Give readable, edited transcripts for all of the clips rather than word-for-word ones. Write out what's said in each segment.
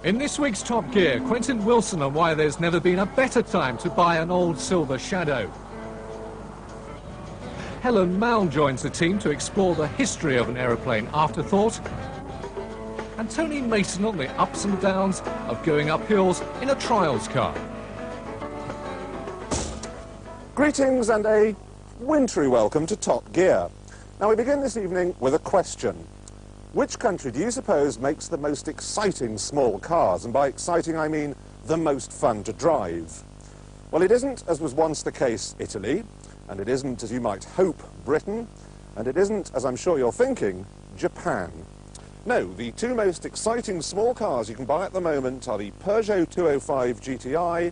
In this week's Top Gear, Quentin Wilson on why there's never been a better time to buy an old silver Shadow. Helen Mal joins the team to explore the history of an aeroplane afterthought. And Tony Mason on the ups and downs of going up hills in a trials car. Greetings and a wintry welcome to Top Gear. Now we begin this evening with a question. Which country do you suppose makes the most exciting small cars? And by exciting I mean the most fun to drive. Well, it isn't, as was once the case, Italy, and it isn't, as you might hope, Britain, and it isn't, as I'm sure you're thinking, Japan. No, the two most exciting small cars you can buy at the moment are the Peugeot 205 GTI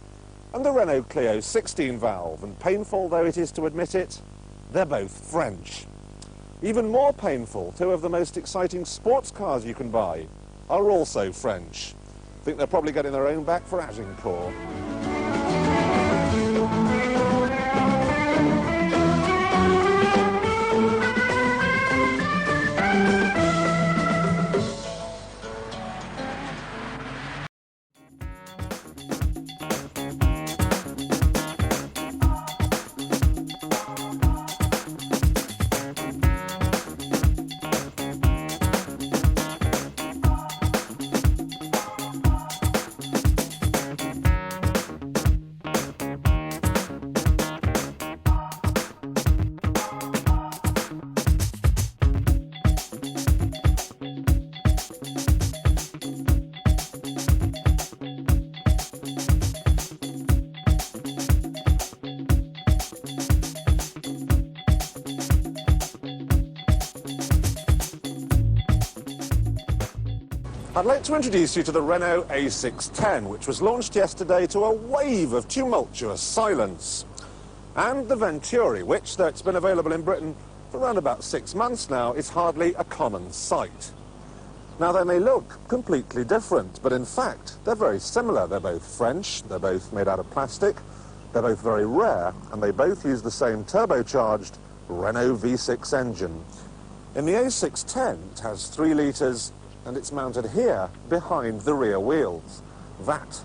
and the Renault Clio 16-valve, and painful though it is to admit it, they're both French. Even more painful, two of the most exciting sports cars you can buy are also French. I think they're probably getting their own back for Agincourt. I'd like to introduce you to the Renault A610, which was launched yesterday to a wave of tumultuous silence. And the Venturi, which, though it's been available in Britain for around about 6 months now, is hardly a common sight. Now, they may look completely different, but in fact, they're very similar. They're both French, they're both made out of plastic, they're both very rare, and they both use the same turbocharged Renault V6 engine. In the A610, it has 3 litres, and it's mounted here behind the rear wheels. That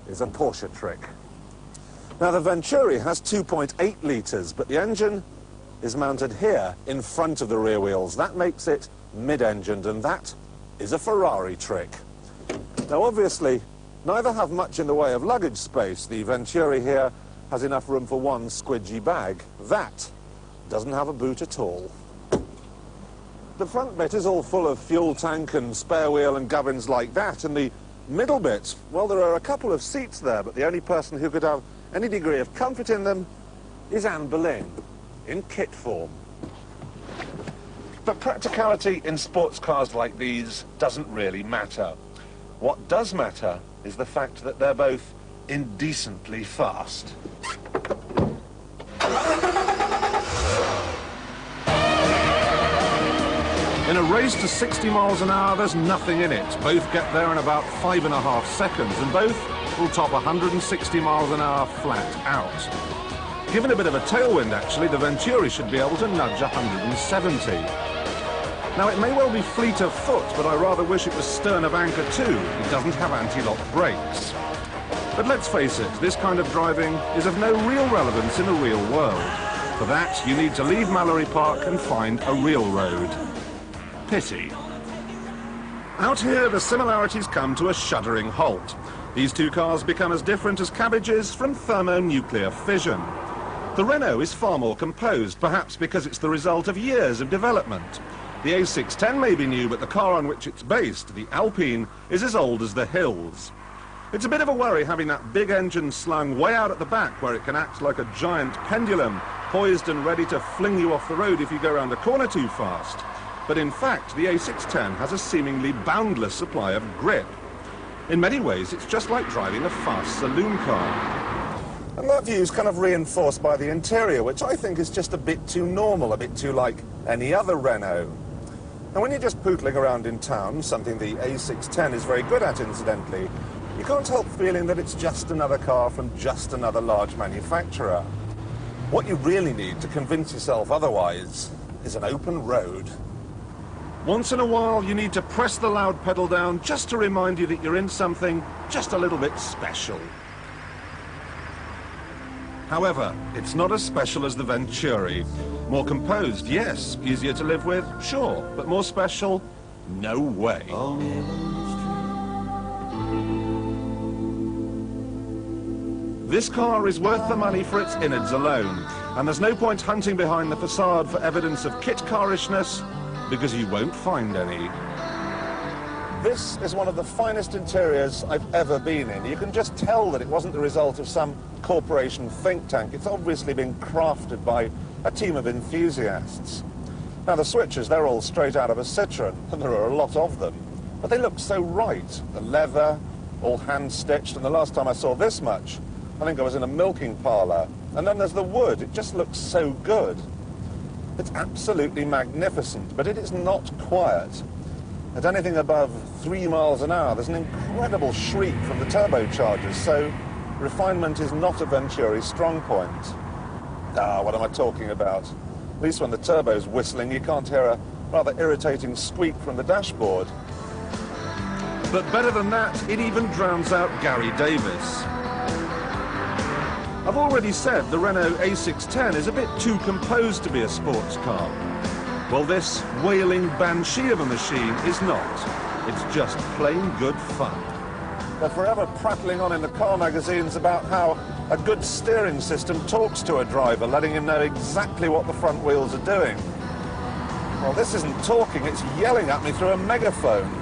is a Porsche trick. Now, the Venturi has 2.8 litres, but the engine is mounted here in front of the rear wheels. That makes it mid-engined, and that is a Ferrari trick. Now, obviously, neither have much in the way of luggage space. The Venturi here has enough room for one squidgy bag. That doesn't have a boot at all. The front bit is all full of fuel tank and spare wheel and gubbins like that, and the middle bit, well, there are a couple of seats there, but the only person who could have any degree of comfort in them is Anne Boleyn, in kit form. But practicality in sports cars like these doesn't really matter. What does matter is the fact that they're both indecently fast. In a race to 60 miles an hour, there's nothing in it. Both get there in about 5.5 seconds, and both will top 160 miles an hour flat out. Given a bit of a tailwind, actually, the Venturi should be able to nudge 170. Now, it may well be fleet of foot, but I rather wish it was stern of anchor too. It doesn't have anti-lock brakes. But let's face it, this kind of driving is of no real relevance in the real world. For that, you need to leave Mallory Park and find a real road. Pity. Out here, the similarities come to a shuddering halt. These two cars become as different as cabbages from thermonuclear fission. The Renault is far more composed, perhaps because it's the result of years of development. The A610 may be new, but the car on which it's based, the Alpine, is as old as the hills. It's a bit of a worry having that big engine slung way out at the back, where it can act like a giant pendulum, poised and ready to fling you off the road if you go round a corner too fast. But in fact, the A610 has a seemingly boundless supply of grip. In many ways, it's just like driving a fast saloon car. And that view is kind of reinforced by the interior, which I think is just a bit too normal, a bit too like any other Renault. And when you're just pootling around in town, something the A610 is very good at, incidentally, you can't help feeling that it's just another car from just another large manufacturer. What you really need to convince yourself otherwise is an open road. Once in a while, you need to press the loud pedal down just to remind you that you're in something just a little bit special. However, it's not as special as the Venturi. More composed, yes. Easier to live with, sure. But more special, no way. This car is worth the money for its innards alone, and there's no point hunting behind the facade for evidence of kit carishness, because you won't find any. This is one of the finest interiors I've ever been in. You can just tell that it wasn't the result of some corporation think tank. It's obviously been crafted by a team of enthusiasts. Now the switches, they're all straight out of a Citroën, and there are a lot of them. But they look so right. The leather, all hand-stitched, and the last time I saw this much, I think I was in a milking parlour. And then there's the wood. It just looks so good. It's absolutely magnificent, but it is not quiet. At anything above 3 miles an hour, there's an incredible shriek from the turbochargers, so refinement is not a Venturi's strong point. What am I talking about? At least when the turbo's whistling, you can't hear a rather irritating squeak from the dashboard. But better than that, it even drowns out Gary Davis. I've already said the Renault A610 is a bit too composed to be a sports car. Well, this wailing banshee of a machine is not. It's just plain good fun. They're forever prattling on in the car magazines about how a good steering system talks to a driver, letting him know exactly what the front wheels are doing. Well, this isn't talking, it's yelling at me through a megaphone.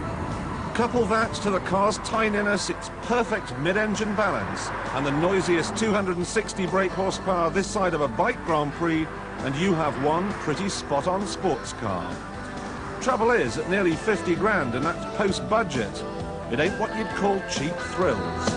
Couple that to the car's tininess, its perfect mid-engine balance, and the noisiest 260 brake horsepower this side of a bike Grand Prix, and you have one pretty spot-on sports car. Trouble is, at nearly 50 grand, and that's post-budget, it ain't what you'd call cheap thrills.